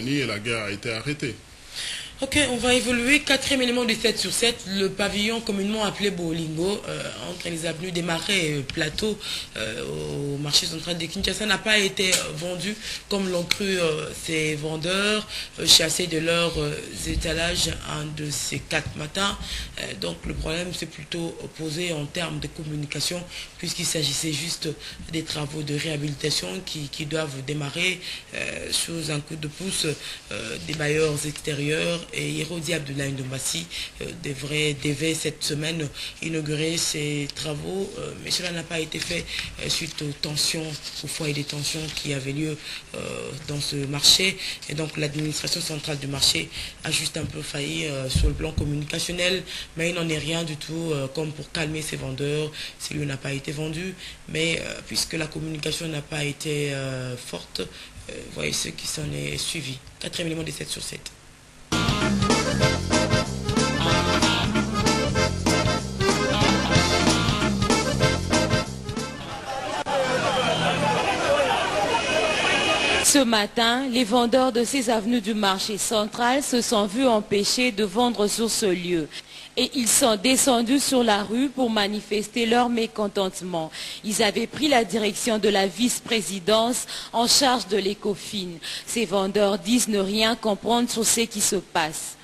intervenu et la guerre a été arrêtée. Ok, on va évoluer. Quatrième élément du 7 sur 7, le pavillon communément appelé Bolingo, entre les avenues des Marais et Plateau, au marché central de Kinshasa, n'a pas été vendu comme l'ont cru ces vendeurs, chassés de leurs étalages un de ces 4 matins. Donc le problème s'est plutôt posé en termes de communication, puisqu'il s'agissait juste des travaux de réhabilitation qui doivent démarrer sous un coup de pouce des bailleurs extérieurs. Et Hérodi Abdoulaye Ndombassi devait cette semaine inaugurer ces travaux, mais cela n'a pas été fait suite aux tensions, au foyer des tensions qui avaient lieu dans ce marché. Et donc l'administration centrale du marché a juste un peu failli sur le plan communicationnel, mais il n'en est rien du tout comme pour calmer ces vendeurs. Celui n'a pas été vendu, mais puisque la communication n'a pas été forte, voyez ce qui s'en est suivi. Quatrième élément des 7 sur 7. Ce matin, les vendeurs de ces avenues du marché central se sont vus empêchés de vendre sur ce lieu. Et ils sont descendus sur la rue pour manifester leur mécontentement. Ils avaient pris la direction de la vice-présidence en charge de l'Ecofin. Ces vendeurs disent ne rien comprendre sur ce qui se passe.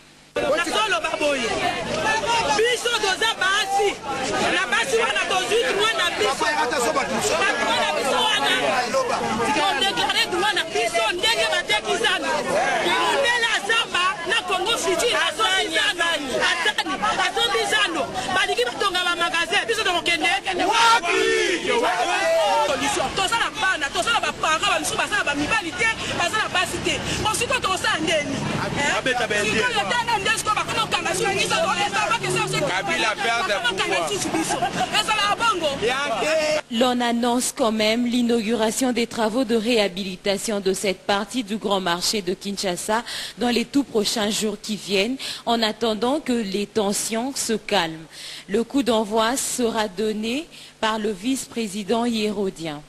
L'on annonce quand même l'inauguration des travaux de réhabilitation de cette partie du grand marché de Kinshasa dans les tout prochains jours qui viennent, en attendant que les tensions se calment. Le coup d'envoi sera donné par le vice-président hérodien.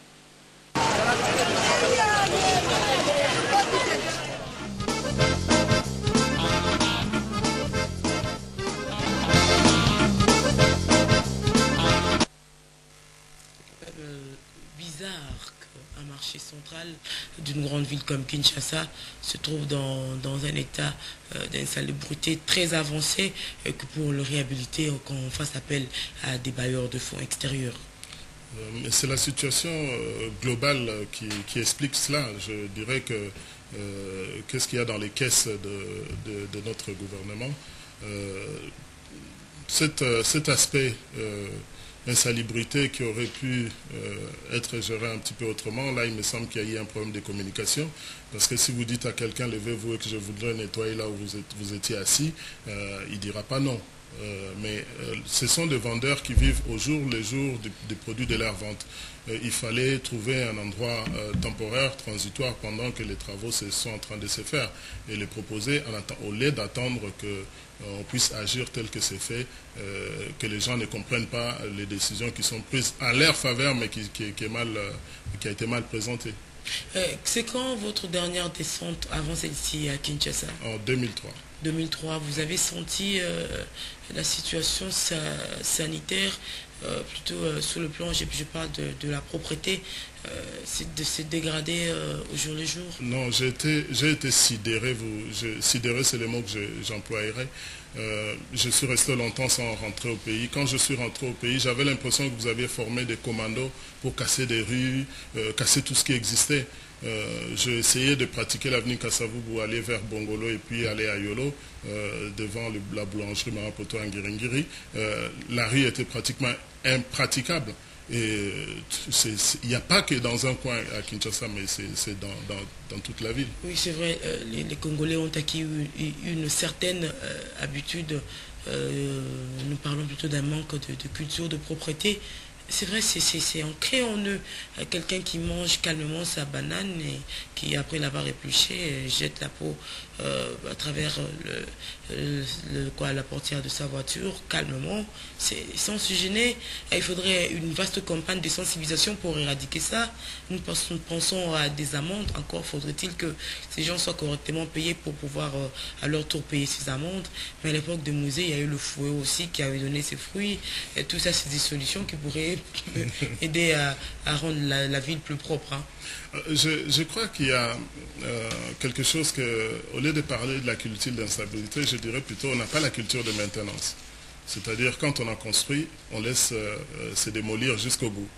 Bizarre qu'un marché central d'une grande ville comme Kinshasa se trouve dans un état d'insalubrité très avancé, que pour le réhabiliter, qu'on fasse appel à des bailleurs de fonds extérieurs. C'est la situation globale qui explique cela. Je dirais que qu'est-ce qu'il y a dans les caisses de notre gouvernement. Cet aspect insalubrité qui aurait pu être géré un petit peu autrement, là il me semble qu'il y a eu un problème de communication, parce que si vous dites à quelqu'un levez-vous et que je voudrais nettoyer là où vous étiez assis, il ne dira pas non. Mais ce sont des vendeurs qui vivent au jour le jour des produits de leur vente. Il fallait trouver un endroit temporaire, transitoire, pendant que les travaux sont en train de se faire, et les proposer au lieu d'attendre qu'on puisse agir tel que c'est fait, que les gens ne comprennent pas les décisions qui sont prises en leur faveur, mais qui a été mal présentée. C'est quand votre dernière descente avant celle-ci à Kinshasa? En 2003. 2003, vous avez senti la situation sanitaire, plutôt sur le plan, je parle de la propreté, s'est dégradée au jour le jour? Non, j'ai été sidéré, sidéré c'est le mot que j'employerais. Je suis resté longtemps sans rentrer au pays. Quand je suis rentré au pays, j'avais l'impression que vous aviez formé des commandos pour casser des rues, casser tout ce qui existait. J'ai essayé de pratiquer l'avenue Kasavubu, aller vers Bongolo et puis aller à Yolo, devant la boulangerie Marapoto en Ngiringiri. La rue était pratiquement impraticable. Et il n'y a pas que dans un coin à Kinshasa, mais c'est dans toute la ville. Oui, c'est vrai, les Congolais ont acquis une certaine habitude, nous parlons plutôt d'un manque de culture, de propreté. C'est vrai, c'est ancré en eux. Quelqu'un qui mange calmement sa banane et qui, après l'avoir épluchée, jette la peau à travers la portière de sa voiture, calmement, sans se gêner. Il faudrait une vaste campagne de sensibilisation pour éradiquer ça. Nous pensons à des amendes. Encore faudrait-il que ces gens soient correctement payés pour pouvoir à leur tour payer ces amendes. Mais à l'époque de Musée, il y a eu le fouet aussi qui avait donné ses fruits. Et tout ça, c'est des solutions qui pourraient aider à rendre la ville plus propre. Hein. Je crois qu'il y a quelque chose que, au lieu de parler de la culture d'instabilité, je dirais plutôt on n'a pas la culture de maintenance. C'est-à-dire quand on a construit, on laisse se démolir jusqu'au bout.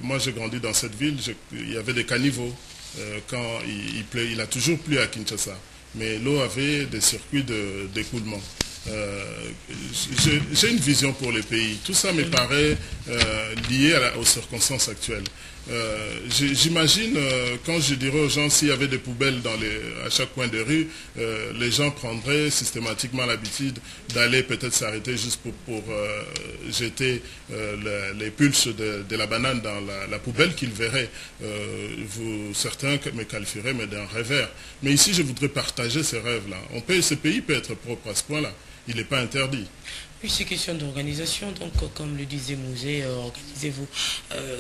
Moi j'ai grandi dans cette ville, il y avait des caniveaux. Quand il pleut, il a toujours plu à Kinshasa, mais l'eau avait des circuits d'écoulement. J'ai une vision pour les pays. Tout ça me paraît lié aux circonstances actuelles. J'imagine, quand je dirais aux gens s'il y avait des poubelles à chaque coin de rue, les gens prendraient systématiquement l'habitude d'aller peut-être s'arrêter juste pour jeter les pulses de la banane dans la poubelle qu'ils verraient. Certains me qualifieraient mais d'un rêveur. Mais ici, je voudrais partager ces rêves-là. Ce pays peut être propre à ce point-là. Il n'est pas interdit. Oui, c'est question d'organisation, donc comme le disait Musée, organisez-vous.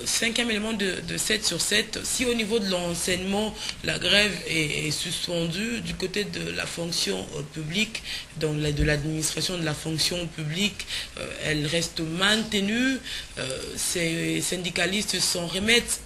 Cinquième élément de 7 sur 7, si au niveau de l'enseignement, la grève est suspendue, du côté de la fonction publique, donc de l'administration de la fonction publique, elle reste maintenue. Ces syndicalistes s'en remettent